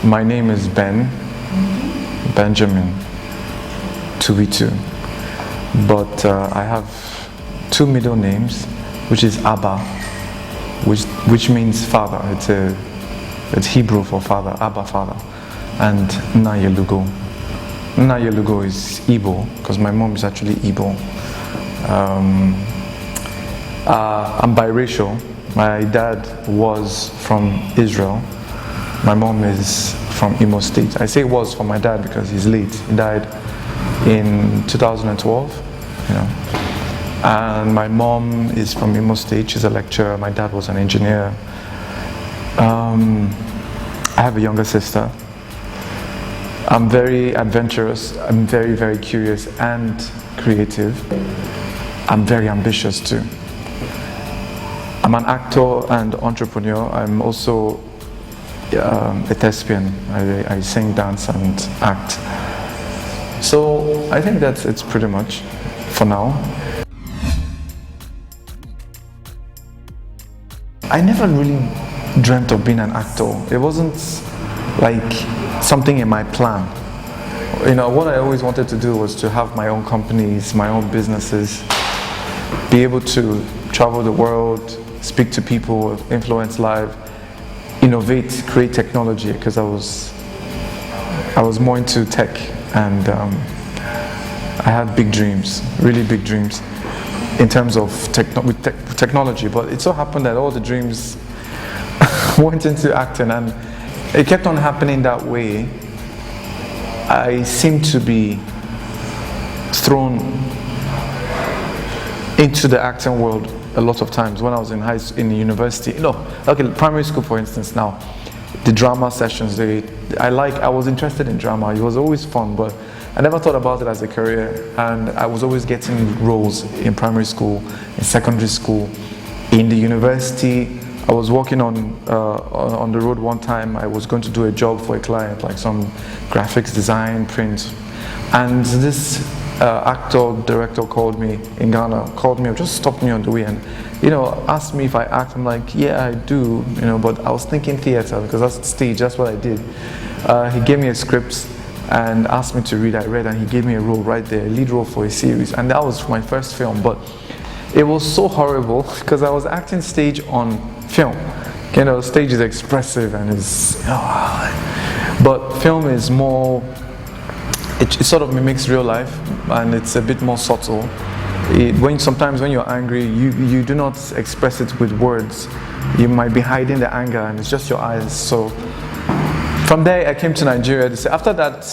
My name is Benjamin Touitou, but I have two middle names, which is Abba, which means father. It's Hebrew for father, Abba, father, and Nollywood. Nollywood is Igbo, because my mom is actually Igbo. I'm biracial. My dad was from Israel. My mom is from Imo State. I say was for my dad because he's late. He died in 2012, And my mom is from Imo State. She's a lecturer. My dad was an engineer. I have a younger sister. I'm very adventurous. I'm very, very curious and creative. I'm very ambitious too. I'm an actor and entrepreneur. I'm also a thespian. I sing, dance, and act. So I think it's pretty much for now. I never really dreamt of being an actor. It wasn't like something in my plan. What I always wanted to do was to have my own companies, my own businesses, be able to travel the world, speak to people, influence lives, innovate, create technology, because I was more into tech, and I had big dreams, really big dreams in terms of technology, but it so happened that all the dreams went into acting, and it kept on happening that way. I seemed to be thrown into the acting world a lot of times when I was in university. Primary school, for instance. Now, the drama sessions. I was interested in drama. It was always fun, but I never thought about it as a career. And I was always getting roles in primary school, in secondary school, in the university. I was working on the road one time. I was going to do a job for a client, like some graphics design, print, and this actor director called me in Ghana, just stopped me on the way and asked me if I act. I'm like, yeah, I do, but I was thinking theater because that's stage, that's what I did. He gave me a script and asked me to read. I read, and he gave me a role right there, a lead role for a series, and that was my first film. But it was so horrible because I was acting stage on film. Stage is expressive and but film is more. It sort of mimics real life, and it's a bit more subtle. Sometimes when you're angry, you do not express it with words. You might be hiding the anger, and it's just your eyes. So from there, I came to Nigeria. After that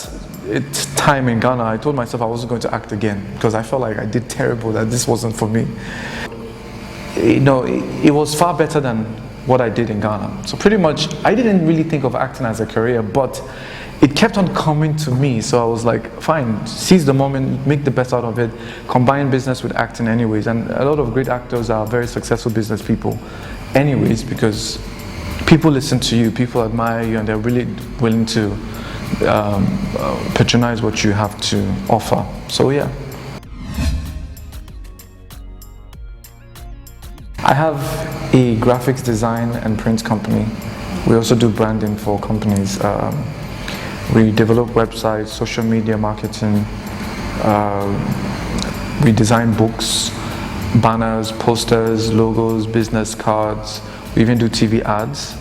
time in Ghana, I told myself I wasn't going to act again because I felt like I did terrible, that this wasn't for me. It was far better than what I did in Ghana. So pretty much, I didn't really think of acting as a career, but it kept on coming to me. So I was like, fine, seize the moment, make the best out of it, combine business with acting anyways. And a lot of great actors are very successful business people anyways, because people listen to you, people admire you, and they're really willing to patronize what you have to offer. So yeah. I have a graphics design and print company. We also do branding for companies. We develop websites, social media marketing. We design books, banners, posters, logos, business cards. We even do TV ads.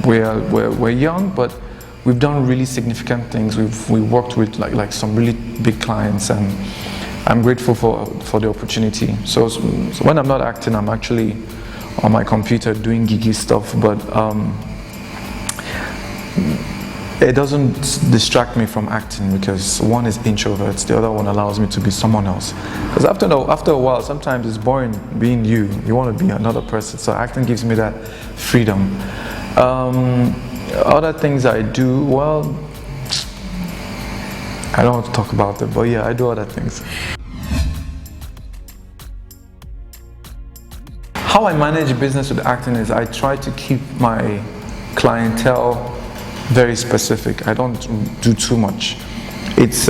We're young, but we've done really significant things. We've worked with like some really big clients, and I'm grateful for the opportunity. So when I'm not acting, I'm actually on my computer doing geeky stuff, but it doesn't distract me from acting because one is introverts, the other one allows me to be someone else. Because after a while, sometimes it's boring being you. You want to be another person. So acting gives me that freedom. Other things I do, well, I don't want to talk about it, but yeah, I do other things. How I manage business with acting is I try to keep my clientele very specific. I don't do too much. It's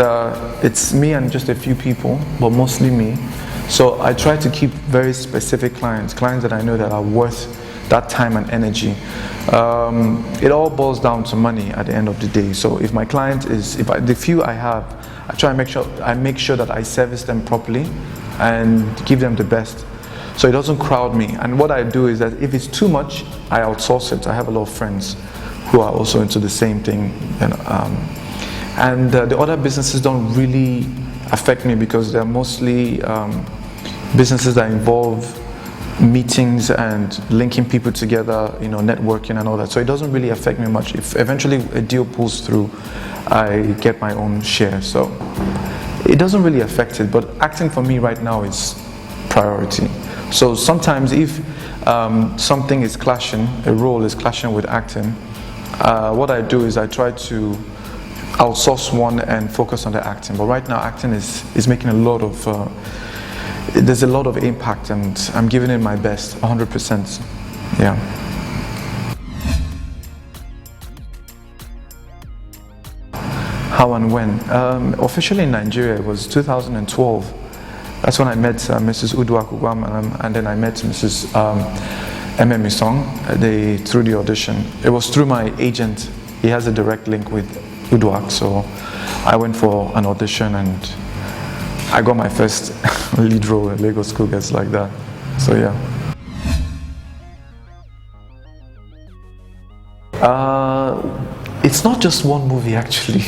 me and just a few people, but mostly me. So I try to keep very specific clients that I know that are worth that time and energy. It all boils down to money at the end of the day. So if my client is, the few I have, I try and make sure that I service them properly and give them the best, so it doesn't crowd me. And what I do is that if it's too much, I outsource it. I have a lot of friends who are also into the same thing, and the other businesses don't really affect me because they're mostly businesses that involve meetings and linking people together, networking and all that. So it doesn't really affect me much. If eventually a deal pulls through, I get my own share. So it doesn't really affect it. But acting for me right now is priority. So sometimes if something is clashing, a role is clashing with acting, what I do is I try to outsource one and focus on the acting. But right now acting is making a lot of there's a lot of impact, and I'm giving it my best, 100%. Yeah. How and when? Officially in Nigeria, it was 2012. That's when I met Mrs. Uduakugwam, and then I met Mrs. Ememi Song through the audition. It was through my agent. He has a direct link with Uduak, so I went for an audition and I got my first lead role in Lagos Cougars like that. So yeah. It's not just one movie actually.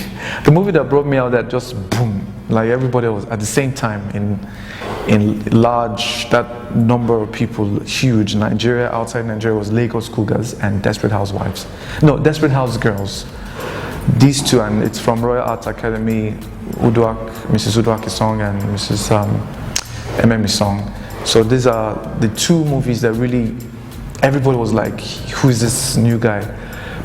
The movie that brought me out, that just boom, like everybody was at the same time in large, that number of people, huge. Nigeria, outside Nigeria, was Lagos Cougars and Desperate Housewives. No, Desperate House Girls. These two, and it's from Royal Arts Academy, Mrs. Uduak Song and Mrs. Ememi Song. So these are the two movies that really, everybody was like, who is this new guy?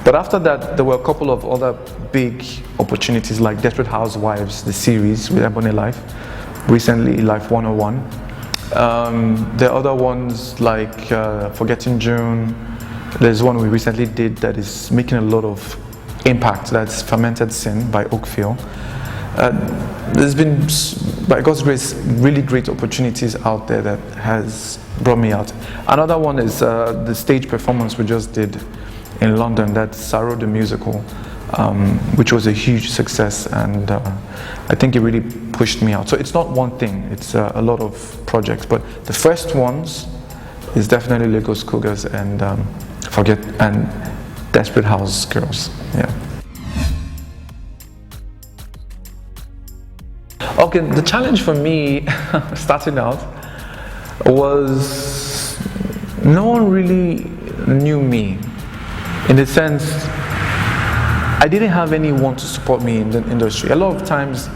But after that, there were a couple of other big opportunities like Desperate Housewives, the series with Ebony Life, recently Life 101. There are other ones like Forgetting June. There's one we recently did that is making a lot of impact, that's Fermented Sin by Oakfield. There's been, by God's grace, really great opportunities out there that has brought me out. Another one is the stage performance we just did in London, that's Saro the Musical, which was a huge success, and I think it really pushed me out. So it's not one thing, it's a lot of projects, but the first ones is definitely Lagos Cougars and Desperate House Girls. Yeah. Okay, the challenge for me starting out was no one really knew me, in the sense I didn't have anyone to support me in the industry. A lot of times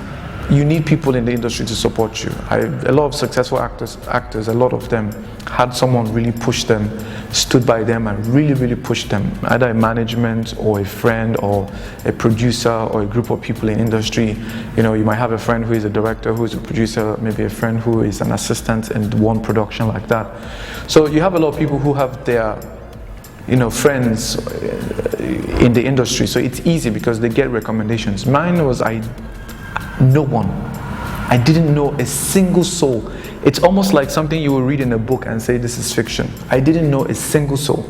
you need people in the industry to support you. A lot of successful actors, a lot of them had someone really push them, stood by them and really pushed them, either a management or a friend or a producer or a group of people in industry. You might have a friend who is a director, who is a producer, maybe a friend who is an assistant in one production like that. So you have a lot of people who have their friends in the industry, so it's easy because they get recommendations. Mine was no one. I didn't know a single soul. It's almost like something you will read in a book and say this is fiction. I didn't know a single soul.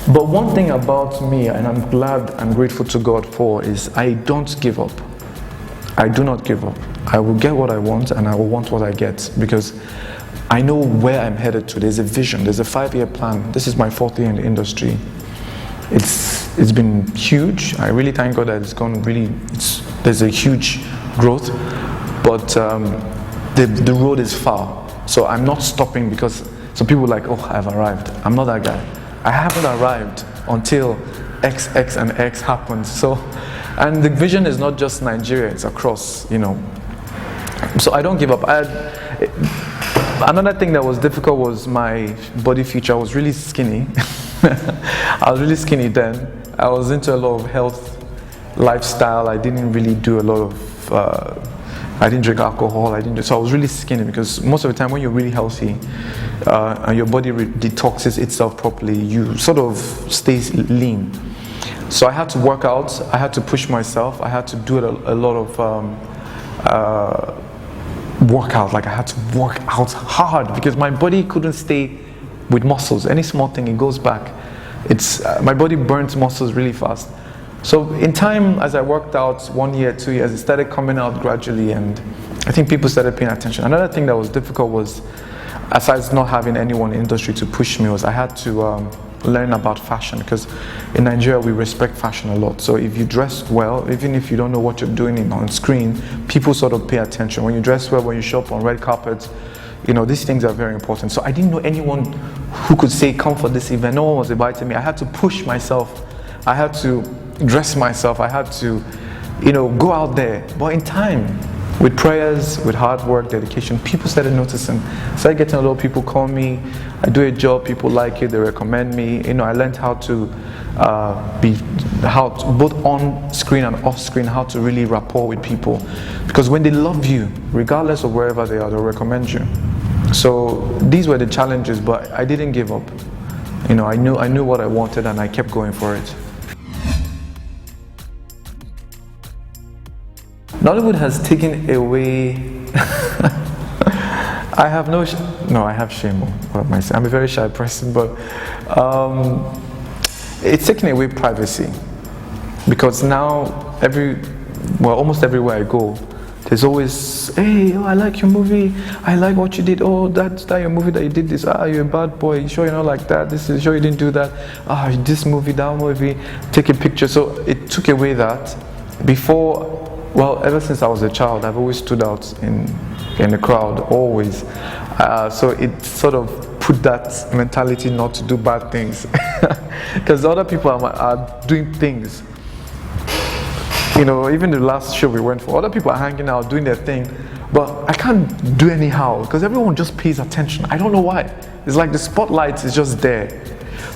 But one thing about me, and I'm glad, I'm grateful to God for, is I don't give up. I do not give up. I will get what I want, and I will want what I get, because I know where I'm headed to. There's a vision, there's a 5-year plan. This is my 4th year in the industry. It's been huge. I really thank God that it's gone really, there's a huge growth, but the road is far. So I'm not stopping because some people are like, oh, I've arrived. I'm not that guy. I haven't arrived until X and X happens. So, and the vision is not just Nigeria, it's across, So I don't give up. Another thing that was difficult was my body feature. I was really skinny. I was really skinny then. I was into a lot of health, lifestyle. I didn't really do a lot of, I didn't drink alcohol. So I was really skinny, because most of the time when you're really healthy and your body detoxes itself properly, you sort of stay lean. So I had to work out. I had to push myself. I had to do a lot of workout. Like I had to work out hard because my body couldn't stay with muscles. Any small thing, it goes back. It's my body burns muscles really fast. So in time, as I worked out 1 year, 2 years, it started coming out gradually, and I think people started paying attention. Another thing that was difficult was, aside not having anyone in the industry to push me, was I had to learn about fashion, because in Nigeria we respect fashion a lot. So if you dress well, even if you don't know what you're doing on screen, people sort of pay attention. When you dress well, when you show up on red carpets, you know, these things are very important. So I didn't know anyone who could say, come for this event. No one was inviting me. I had to push myself. I had to dress myself. I had to, you know, go out there. But in time, with prayers, with hard work, dedication, people started noticing. Started getting a lot of people call me. I do a job, people like it, they recommend me. You know, I learned how to both on screen and off screen, how to really rapport with people. Because when they love you, regardless of wherever they are, they'll recommend you. So these were the challenges, but I didn't give up. You know, I knew what I wanted, and I kept going for it. Nollywood has taken away. I have I have shame. What am I saying? I'm a very shy person, but it's taken away privacy, because now almost everywhere I go, there's always, hey, oh, I like your movie. I like what you did. Oh, that's your movie that you did this. Ah, you're a bad boy. You sure you're not like that? This is sure you didn't do that. Ah, this movie, that movie. Take a picture. So it took away that. Before. Well, ever since I was a child, I've always stood out in the crowd, always. So it sort of put that mentality not to do bad things. Because other people are doing things. You know, even the last show we went for, other people are hanging out, doing their thing. But I can't do anyhow, because everyone just pays attention. I don't know why. It's like the spotlight is just there.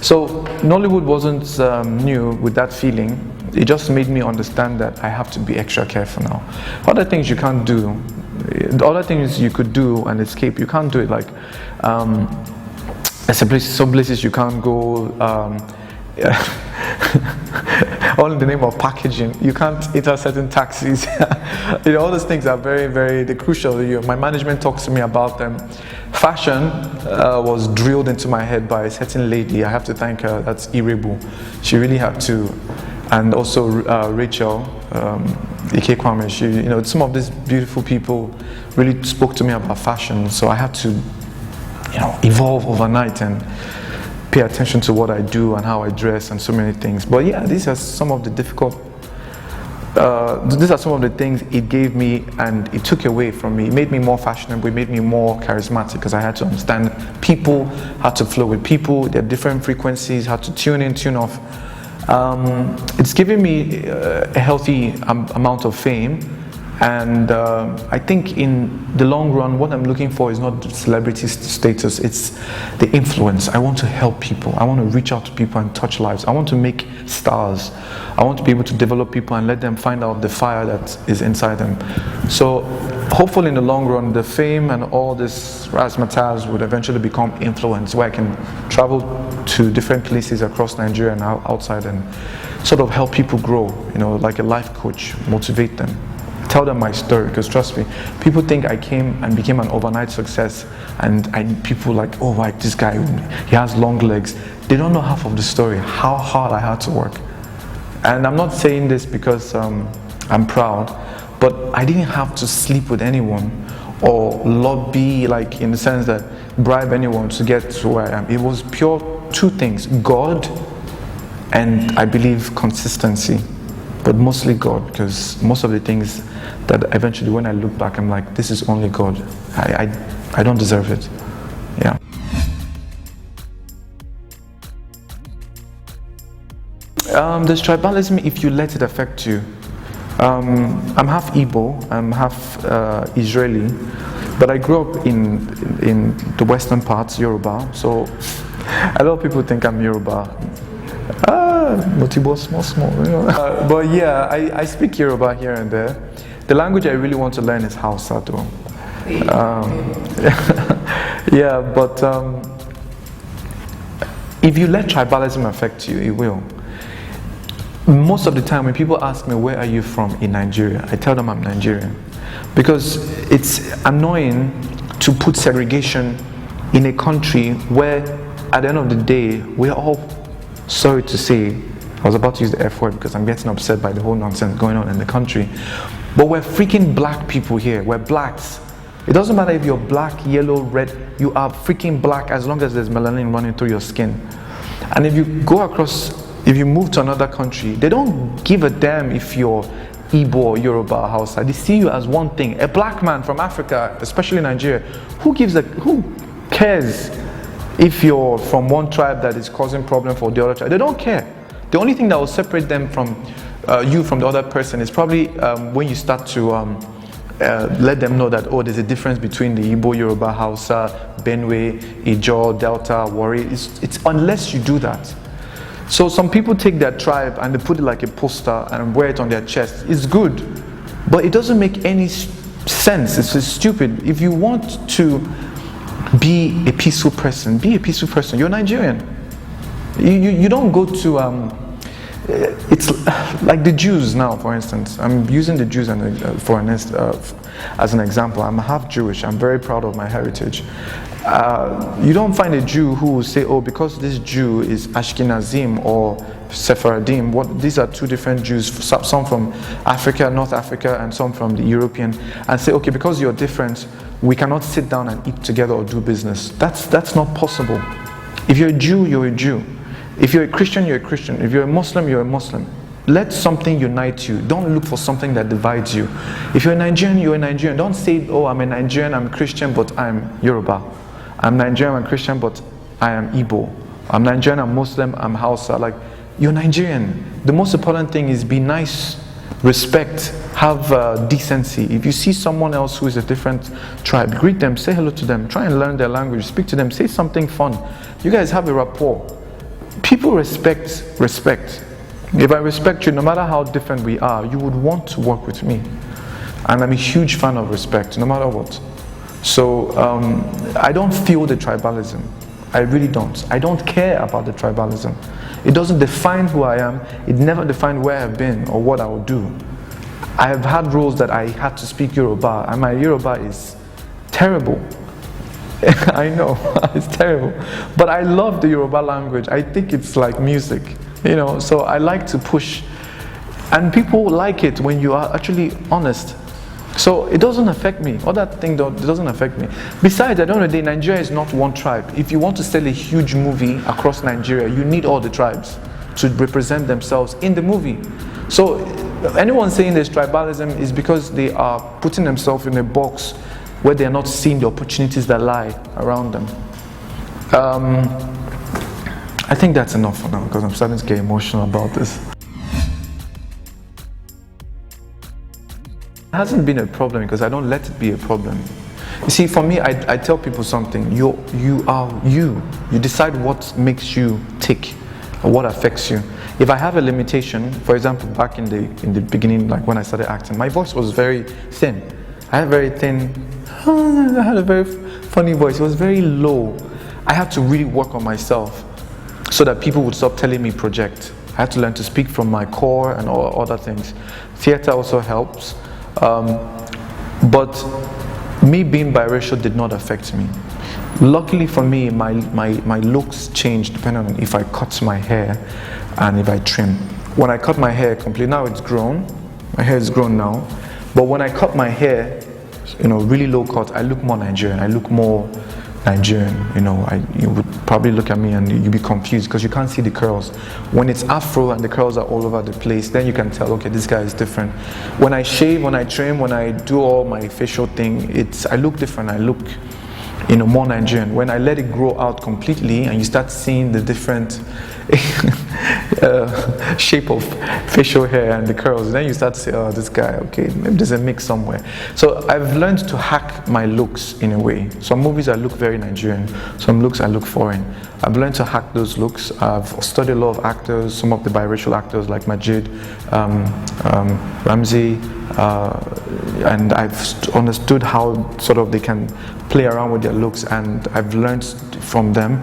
So Nollywood wasn't new with that feeling. It just made me understand that I have to be extra careful now. Other things you can't do, other things you could do and escape, you can't do it. Like some places you can't go, all in the name of packaging. You can't enter certain taxis. You know, all those things are very, very crucial. My management talks to me about them. Fashion was drilled into my head by a certain lady. I have to thank her. That's Irebu. She really had to. And also Rachel, Ike Kwame, you know, some of these beautiful people really spoke to me about fashion. So I had to, you know, evolve overnight and pay attention to what I do and how I dress and so many things. But yeah, these are some of the things it gave me and it took away from me. It made me more fashionable, it made me more charismatic, because I had to understand people, how to flow with people, their different frequencies, how to tune in, tune off. It's given me a healthy amount of fame, and I think in the long run what I'm looking for is not celebrity status, it's the influence. I want to help people, I want to reach out to people and touch lives, I want to make stars, I want to be able to develop people and let them find out the fire that is inside them. So hopefully in the long run the fame and all this razzmatazz would eventually become influence, where I can travel to different places across Nigeria and outside and sort of help people grow, you know, like a life coach, motivate them, tell them my story. Because trust me, people think I came and became an overnight success, and people like, oh, like this guy, he has long legs. They don't know half of the story, how hard I had to work. And I'm not saying this because I'm proud, but I didn't have to sleep with anyone or lobby, like in the sense that bribe anyone to get to where I am. It was pure two things: God and I believe consistency, but mostly God, because most of the things that eventually when I look back, I'm like, this is only God. I don't deserve it. Yeah. There's tribalism if you let it affect you. I'm half Igbo, I'm half Israeli, but I grew up in the western parts, Yoruba, so a lot of people think I'm Yoruba. Motibo, small, you know. But yeah, I speak Yoruba here and there. The language I really want to learn is Hausa though. Yeah, but if you let tribalism affect you, it will. Most of the time when people ask me, where are you from in Nigeria? I tell them I'm Nigerian. Because it's annoying to put segregation in a country where at the end of the day, we're all, sorry to say, I was about to use the F word because I'm getting upset by the whole nonsense going on in the country, but we're freaking black people here. We're blacks. It doesn't matter if you're black, yellow, red, you are freaking black as long as there's melanin running through your skin. And if you go across, if you move to another country, they don't give a damn if you're Igbo or Yoruba or Hausa. They see you as one thing. A black man from Africa, especially Nigeria, who cares if you're from one tribe that is causing problem for the other tribe? They don't care. The only thing that will separate them from you from the other person is probably when you start to let them know that, oh, there's a difference between the Igbo, Yoruba, Hausa, Benue, Ijaw, Delta, Warri. It's unless you do that. So some people take their tribe and they put it like a poster and wear it on their chest. It's good, but it doesn't make any sense. It's stupid. If you want to be a peaceful person, be a peaceful person. You're Nigerian. You don't go to it's like the Jews now, for instance. I'm using the Jews as an example. I'm half Jewish. I'm very proud of my heritage. You don't find a Jew who will say, oh, because this Jew is Ashkenazim or Sephardim, these are two different Jews, some from Africa, North Africa, and some from the European, and say, okay, because you're different, we cannot sit down and eat together or do business. That's not possible. If you're a Jew, you're a Jew. If you're a Christian, you're a Christian. If you're a Muslim, you're a Muslim. Let something unite you. Don't look for something that divides you. If you're a Nigerian, you're a Nigerian. Don't say, oh, I'm a Nigerian, I'm a Christian, but I'm Yoruba. I'm Nigerian, I'm Christian, but I am Igbo. I'm Nigerian, I'm Muslim, I'm Hausa. Like, you're Nigerian. The most important thing is be nice, respect, have decency. If you see someone else who is a different tribe, greet them, say hello to them, try and learn their language, speak to them, say something fun. You guys have a rapport. People respect. If I respect you, no matter how different we are, you would want to work with me. And I'm a huge fan of respect, no matter what. So I don't feel the tribalism. I really don't. I don't care about the tribalism. It doesn't define who I am. It never defined where I've been or what I will do. I have had roles that I had to speak Yoruba, and my Yoruba is terrible. I know, it's terrible. But I love the Yoruba language. I think it's like music, you know, so I like to push. And people like it when you are actually honest. So it doesn't affect me. All that thing doesn't affect me. Besides, at the end of the day, Nigeria is not one tribe. If you want to sell a huge movie across Nigeria, you need all the tribes to represent themselves in the movie. So anyone saying there's tribalism is because they are putting themselves in a box where they are not seeing the opportunities that lie around them. I think that's enough for now because I'm starting to get emotional about this. It hasn't been a problem because I don't let it be a problem. You see, for me, I tell people something. You are you. You decide what makes you tick or what affects you. If I have a limitation, for example, back in the beginning, like when I started acting, my voice was very thin. I had a very funny voice. It was very low. I had to really work on myself so that people would stop telling me project. I had to learn to speak from my core and all other things. Theater also helps. But me being biracial did not affect me. Luckily for me, my looks changed depending on if I cut my hair and if I trim. When I cut my hair completely, now it's grown. My hair is grown now. But when I cut my hair, you know, really low cut, I look more Nigerian. I look more Nigerian, you know. You would probably look at me and you'd be confused because you can't see the curls. When it's afro and the curls are all over the place, then you can tell, okay, this guy is different. When I shave, when I trim, when I do all my facial thing, I look different. I look, you know, more Nigerian. When I let it grow out completely and you start seeing the different shape of facial hair and the curls, then you start to say, oh, this guy, okay, maybe there's a mix somewhere. So I've learned to hack my looks in a way. Some movies I look very Nigerian, some looks I look foreign. I've learned to hack those looks. I've studied a lot of actors, some of the biracial actors like Majid, Ramsey, and I've understood how sort of they can play around with their looks, and I've learned from them,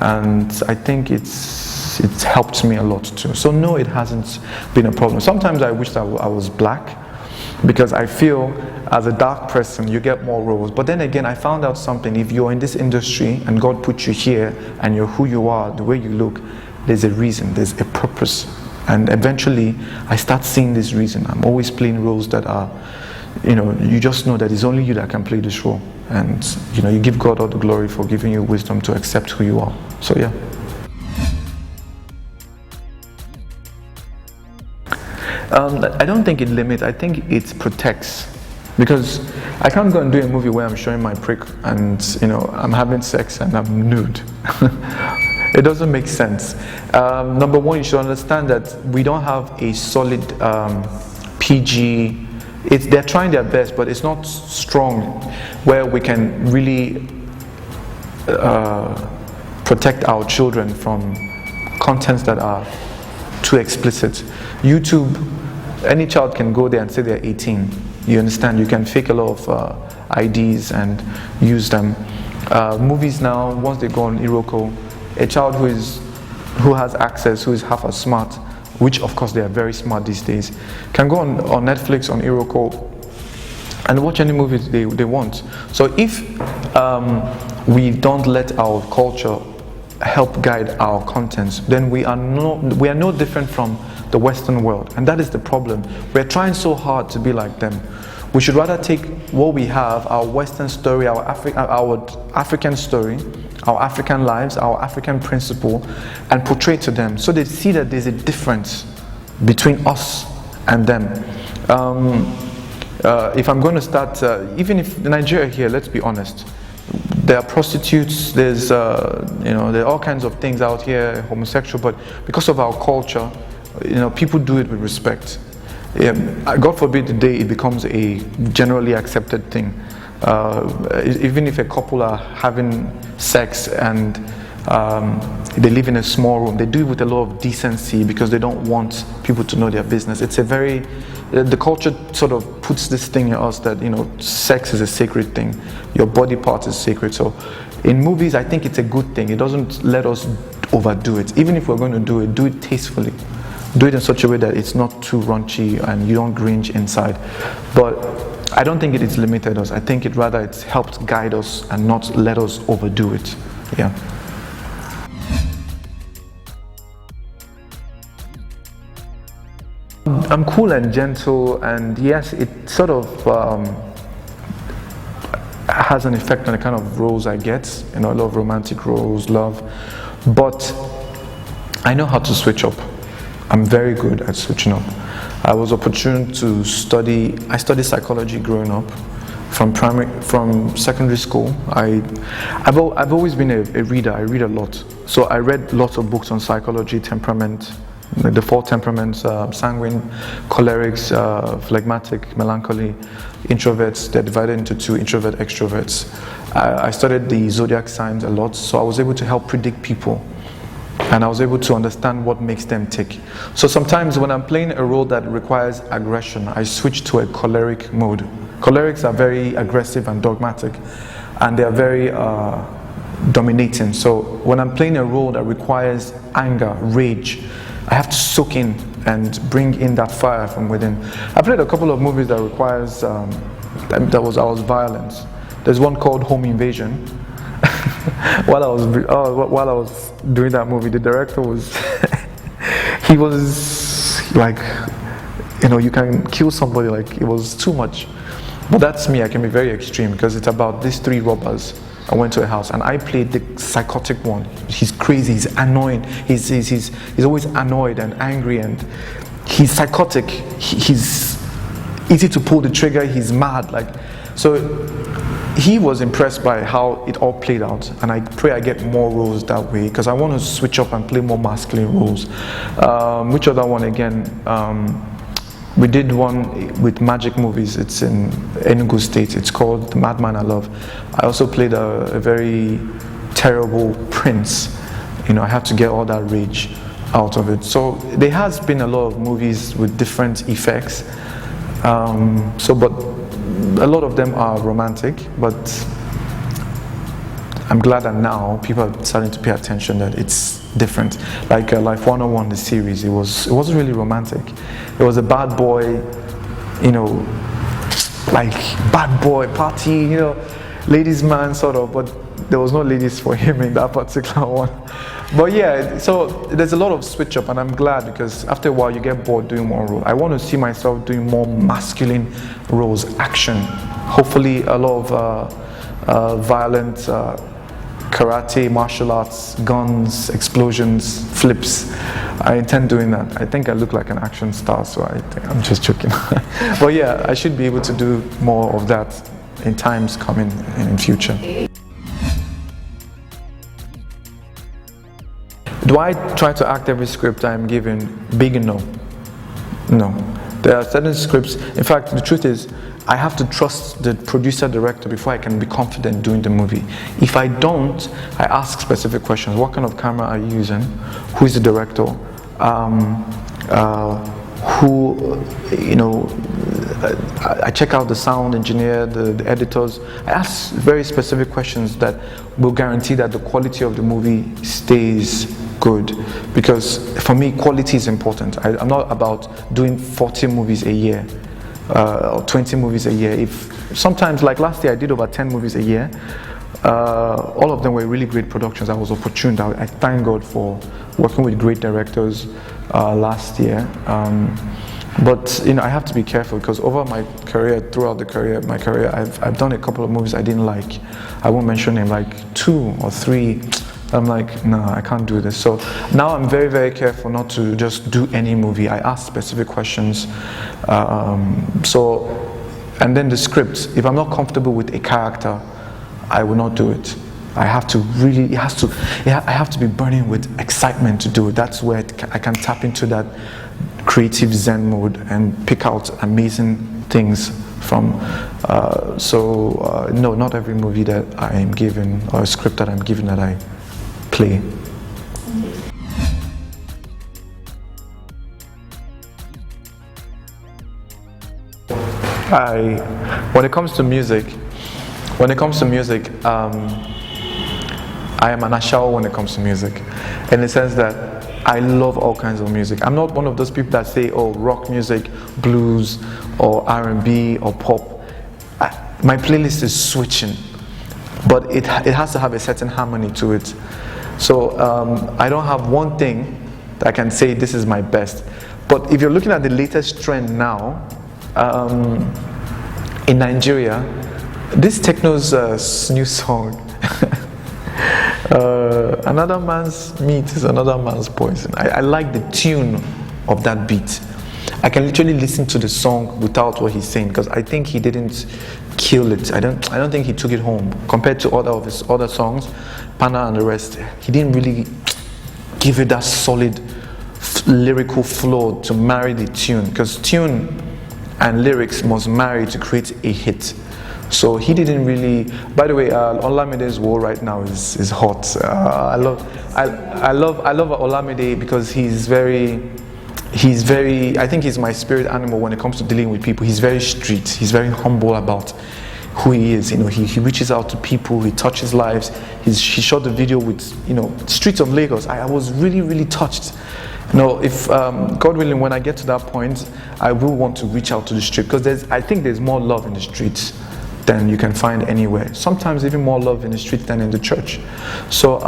and I think it's helped me a lot too. So no, it hasn't been a problem. Sometimes I wish that I was black, because I feel as a dark person you get more roles. But then again, I found out something. If you're in this industry and God put you here and you're who you are, the way you look, there's a reason, there's a purpose. And eventually I start seeing this reason. I'm always playing roles that are, you just know that it's only you that can play this role. And you give God all the glory for giving you wisdom to accept who you are. So yeah. I don't think it limits, I think it protects. Because I can't go and do a movie where I'm showing my prick and I'm having sex and I'm nude. It doesn't make sense. Number one, you should understand that we don't have a solid PG. They're trying their best, but it's not strong where we can really protect our children from contents that are too explicit. YouTube, any child can go there and say they're 18. You understand? You can fake a lot of IDs and use them. Movies now, once they go on Iroko, a child who has access, who is half as smart, which of course they are very smart these days, can go on Netflix, on Iroko, and watch any movies they want. So if we don't let our culture help guide our contents, then we are no different from the Western world, and that is the problem. We're trying so hard to be like them. We should rather take what we have, our Western story, our African story, our African lives, our African principle, and portray it to them so they see that there's a difference between us and them. If I'm going to start, even if Nigeria here, let's be honest, there are prostitutes, there are all kinds of things out here, homosexual, but because of our culture, people do it with respect. God forbid the day it becomes a generally accepted thing. Even if a couple are having sex and they live in a small room, they do it with a lot of decency because they don't want people to know their business. It's the culture sort of puts this thing in us that, sex is a sacred thing. Your body part is sacred. So in movies, I think it's a good thing. It doesn't let us overdo it. Even if we're going to do it tastefully. Do it in such a way that it's not too raunchy and you don't cringe inside. But I don't think it's limited us. I think it's helped guide us and not let us overdo it. Yeah. I'm cool and gentle, and yes, it sort of has an effect on the kind of roles I get. A lot of romantic roles, love. But I know how to switch up. I'm very good at switching up. I was opportune to study. I studied psychology growing up, from secondary school. I've always been a reader. I read a lot. So I read lots of books on psychology, temperament, the 4 temperaments: sanguine, cholerics, phlegmatic, melancholy, introverts. They're divided into 2: introvert, extroverts. I studied the zodiac signs a lot, so I was able to help predict people. And I was able to understand what makes them tick. So sometimes when I'm playing a role that requires aggression, I switch to a choleric mode. Cholerics are very aggressive and dogmatic, and they are very dominating. So when I'm playing a role that requires anger, rage, I have to soak in and bring in that fire from within. I played a couple of movies that requires I was violent. There's one called Home Invasion. While I was doing that movie, the director was he was like, you can kill somebody, like it was too much. But that's me. I can be very extreme because it's about these 3 robbers. I went to a house and I played the psychotic one. He's crazy, he's annoying, he's always annoyed and angry, and he's psychotic. He's easy to pull the trigger, he's mad, so he was impressed by how it all played out, and I pray I get more roles that way because I want to switch up and play more masculine roles. Which other one again? We did one with Magic Movies. It's in Enugu State. It's called The Madman I Love. I also played a very terrible prince. I had to get all that rage out of it. So there has been a lot of movies with different effects. But a lot of them are romantic, but I'm glad that now people are starting to pay attention that it's different. Like Life 101, the series, it wasn't really romantic. It was a bad boy you know, like bad boy party, you know, ladies man sort of, but there was no ladies for him in that particular one. But yeah, so there's a lot of switch up, and I'm glad, because after a while you get bored doing one role. I want to see myself doing more masculine roles, action, hopefully a lot of violent karate, martial arts, guns, explosions, flips. I intend doing that. I think I look like an action star, so I'm just joking. But yeah, I should be able to do more of that in times coming in future. Do I try to act every script I'm given? Big no. No. There are certain scripts. In fact, the truth is, I have to trust the producer director before I can be confident doing the movie. If I don't, I ask specific questions. What kind of camera are you using? Who is the director? Who, you know, I check out the sound engineer, the editors. I ask very specific questions that will guarantee that the quality of the movie stays good, because for me quality is important. I'm not about doing 40 movies a year or 20 movies a year. If sometimes, like last year, I did over 10 movies a year. All of them were really great productions. I was opportune. I thank God for working with great directors last year. But you know, I have to be careful, because over my career, throughout my career, I've done a couple of movies I didn't like. I won't mention them, like 2 or 3. I'm like, no, I can't do this. So now I'm very, very careful not to just do any movie. I ask specific questions. And then the script. If I'm not comfortable with a character, I will not do it. I have to really, I have to be burning with excitement to do it. That's where I can tap into that creative zen mode and pick out amazing things from. No, not every movie that I am given, or a script that I'm given, that I play. When it comes to music, I am an ashawo when it comes to music, in the sense that I love all kinds of music. I'm not one of those people that say, oh, rock music, blues, or R&B, or pop. My playlist is switching, but it has to have a certain harmony to it. So I don't have one thing that I can say this is my best. But if you're looking at the latest trend now, in Nigeria, this Techno's new song, another man's meat is another man's poison. I like the tune of that beat. I can literally listen to the song without what he's saying, because I think he didn't kill it. I don't think he took it home. Compared to other of his other songs, Pana and the rest, he didn't really give it that solid lyrical flow to marry the tune, because tune and lyrics must marry to create a hit. So he didn't really. By the way, Olamide's War right now is hot. I love Olamide, because he's very. I think he's my spirit animal when it comes to dealing with people. He's very street. He's very humble about who he is. You know, he reaches out to people. He touches lives. He shot the video with, you know, streets of Lagos. I was really, really touched. You know, if God willing, when I get to that point, I will want to reach out to the street, because I think there's more love in the streets than you can find anywhere. Sometimes even more love in the streets than in the church. So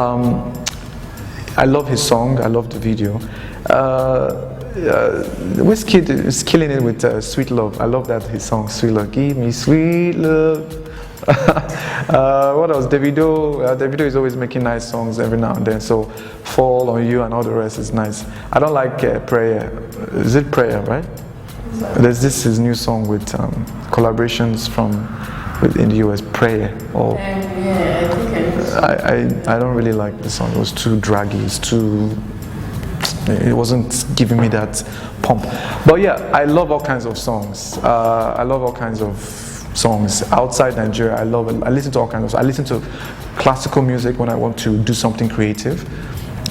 I love his song. I love the video. Wizkid is killing it with Sweet Love. I love that, his song Sweet Love. Give me sweet love. What else? Davido is always making nice songs every now and then. So Fall on You and all the rest is nice. I don't like Prayer. Is it Prayer, right? There's his new song with collaborations in the US, Prayer. I don't really like the song. It was too draggy. It wasn't giving me that pump. But yeah, I love all kinds of songs. I love all kinds of songs outside Nigeria. I listen to all kinds of. I listen to classical music when I want to do something creative.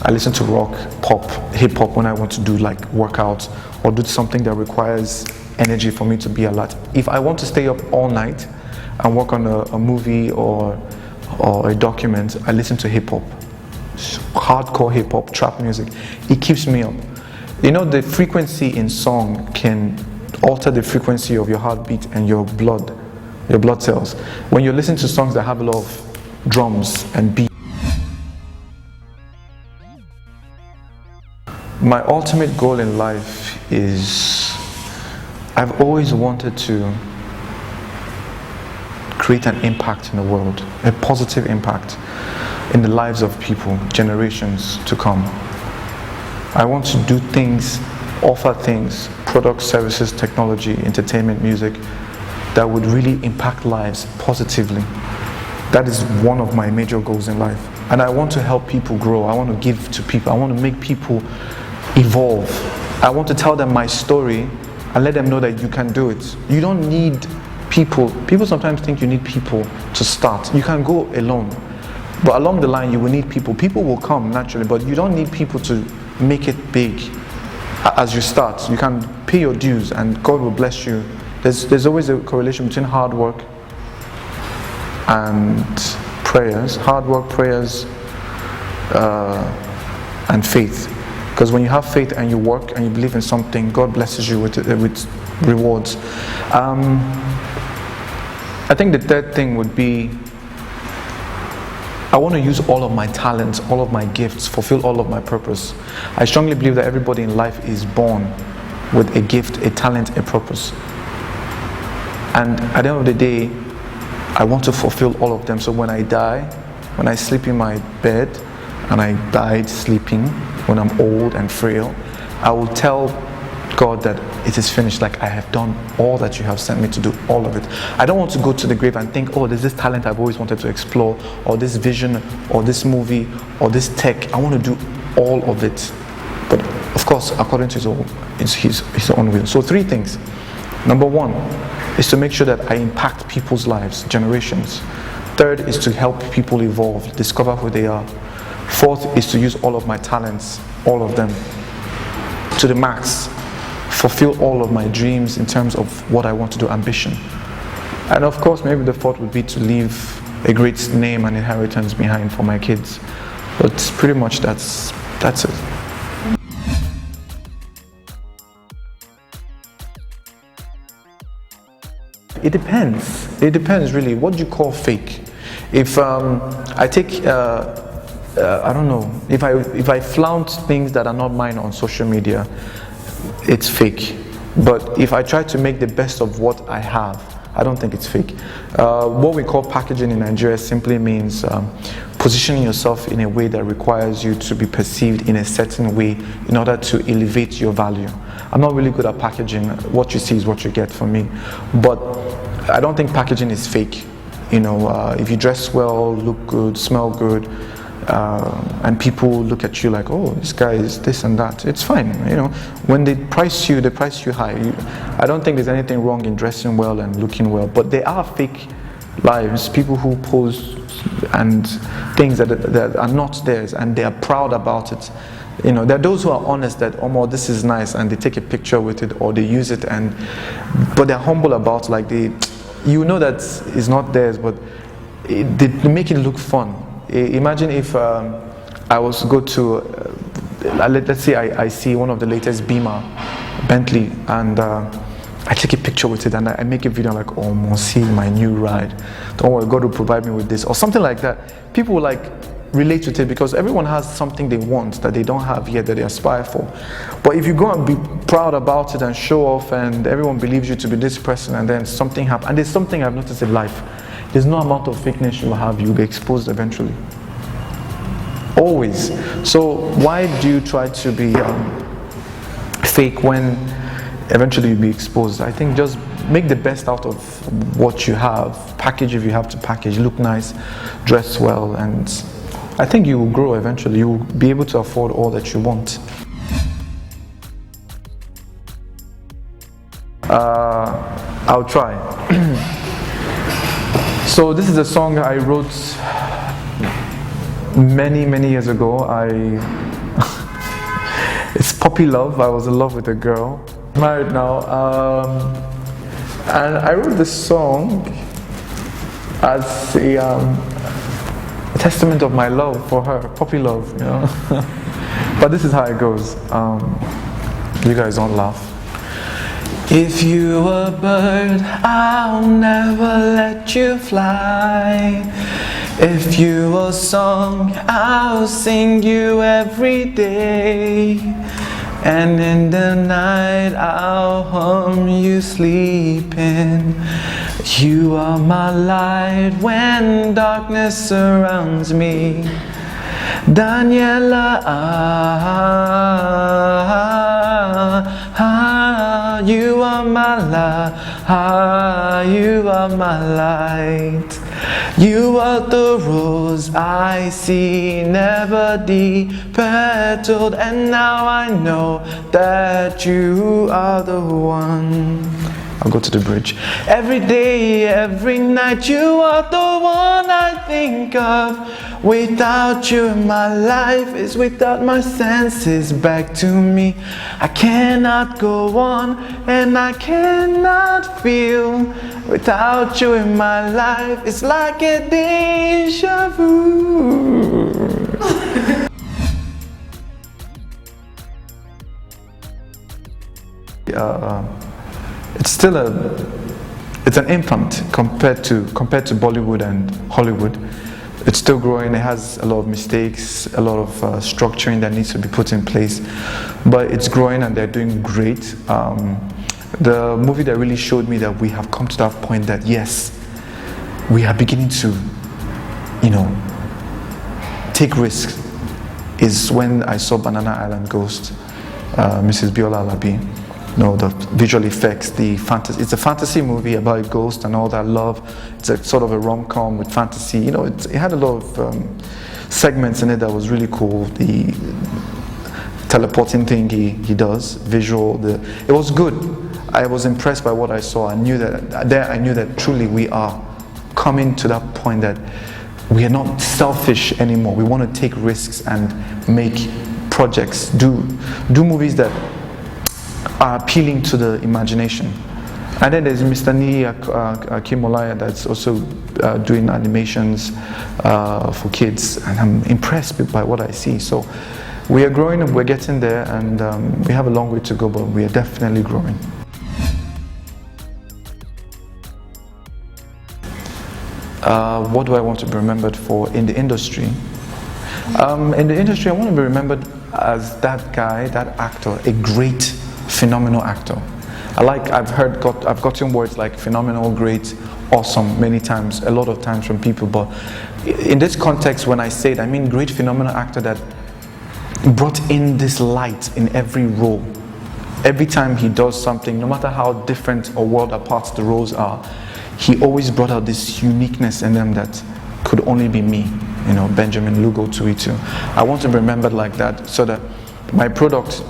I listen to rock, pop, hip hop when I want to do like workouts or do something that requires energy for me to be alert. If I want to stay up all night and work on a movie or a document, I listen to hip hop. Hardcore hip hop, trap music. It keeps me up. You know, the frequency in song can alter the frequency of your heartbeat and your blood cells. When you listen to songs that have a lot of drums and beats. My ultimate goal in life is, I've always wanted to create an impact in the world, a positive impact in the lives of people, generations to come. I want to do things, offer things, products, services, technology, entertainment, music, that would really impact lives positively. That is one of my major goals in life. And I want to help people grow. I want to give to people. I want to make people evolve. I want to tell them my story and let them know that you can do it. You don't need people. People sometimes think you need people to start. You can go alone. But along the line, you will need people. People will come naturally, but you don't need people to make it big as you start. You can pay your dues and God will bless you. There's always a correlation between hard work and prayers. Hard work, prayers, and faith. Because when you have faith and you work and you believe in something, God blesses you with rewards. I think the third thing would be, I want to use all of my talents, all of my gifts, fulfill all of my purpose. I strongly believe that everybody in life is born with a gift, a talent, a purpose. And at the end of the day, I want to fulfill all of them. So when I die, when I sleep in my bed, and I died sleeping, when I'm old and frail, I will tell God that it is finished, like I have done all that you have sent me to do, all of it. I don't want to go to the grave and think, oh, there's this talent I've always wanted to explore, or this vision, or this movie, or this tech. I want to do all of it. But of course, according to his own will. So 3 things. Number 1 is to make sure that I impact people's lives, generations. 3rd is to help people evolve, discover who they are. 4th is to use all of my talents, all of them, to the max. Fulfill all of my dreams in terms of what I want to do, ambition. And of course, maybe the 4th would be to leave a great name and inheritance behind for my kids. But pretty much that's it. It depends. It depends really. What do you call fake? If I take, I don't know, if I flaunt things that are not mine on social media, it's fake. But if I try to make the best of what I have, I don't think it's fake. What we call packaging in Nigeria simply means positioning yourself in a way that requires you to be perceived in a certain way in order to elevate your value. I'm not really good at packaging. What you see is what you get for me. But I don't think packaging is fake. You know, if you dress well, look good, smell good, and people look at you like, oh, this guy is this and that, it's fine. You know, when they price you high. I don't think there's anything wrong in dressing well and looking well, but there are fake lives, people who pose and things that are not theirs, and they are proud about it. You know, there are those who are honest that, oh, well, this is nice, and they take a picture with it or they use it, but they're humble about, like, you know that it's not theirs, but they make it look fun. Imagine if I was to go to, let's say I see one of the latest Beamer, Bentley, and I take a picture with it and I make a video like, oh, man, see my new ride. Don't worry, God will provide me with this, or something like that. People will like relate with it because everyone has something they want that they don't have yet that they aspire for. But if you go and be proud about it and show off and everyone believes you to be this person and then something happens, and there's something I've noticed in life, there's no amount of fakeness you will have, you'll be exposed eventually. Always. So why do you try to be fake when eventually you'll be exposed? I think just make the best out of what you have. Package if you have to package. Look nice, dress well, and I think you will grow eventually. You will be able to afford all that you want. I'll try. So this is a song I wrote many years ago. It's puppy love. I was in love with a girl. I'm married now, and I wrote this song as a testament of my love for her, puppy love, you know. But this is how it goes. You guys don't laugh. If you were a bird, I'll never let you fly. If you were a song, I'll sing you every day. And in the night, I'll hum you sleeping. You are my light when darkness surrounds me. Daniela, you are my light, you are my light. You are the rose I see, never de-petaled, and now I know that you are the one. I'll go to the bridge. Every day, every night, you are the one I think of. Without you, my life is without my senses back to me. I cannot go on and I cannot feel. Without you in my life, it's like a deja vu. It's an infant compared to Bollywood and Hollywood. It's still growing. It has a lot of mistakes, a lot of structuring that needs to be put in place, but it's growing and they're doing great. The movie that really showed me that we have come to that point that yes, we are beginning to, take risks is when I saw Banana Island Ghost, Mrs. Biola Alabi. The visual effects, it's a fantasy movie about a ghost and all that love. It's a sort of a rom-com with fantasy. It had a lot of segments in it that was really cool. The teleporting thing he does, visual, it was good. I was impressed by what I saw. I knew that truly we are coming to that point that we are not selfish anymore. We want to take risks and make projects, do movies that are appealing to the imagination. And then there's Mr. Ni Akimolaya that's also doing animations for kids, and I'm impressed by what I see. So we are growing and we're getting there, and we have a long way to go, but we are definitely growing. What do I want to be remembered for in the industry? In the industry, I want to be remembered as that guy, that actor, a great, phenomenal actor. I've gotten words like phenomenal, great, awesome many times, a lot of times from people, but in this context, when I say it, I mean great, phenomenal actor that brought in this light in every role. Every time he does something, no matter how different or world apart the roles are, he always brought out this uniqueness in them that could only be me, Ben Lugo Touitou. I want to be remembered like that, so that my product,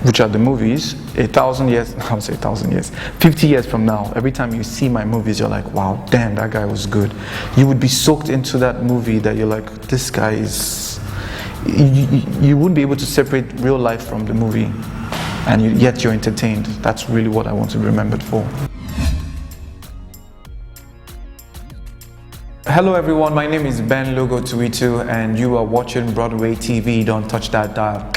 which are the movies, 50 years from now, every time you see my movies, you're like, wow, damn, that guy was good. You would be soaked into that movie that you're like, this guy is... You wouldn't be able to separate real life from the movie, and yet you're entertained. That's really what I want to be remembered for. Hello everyone, my name is Ben Lugo Touitou and you are watching Broadway TV. Don't touch that dial.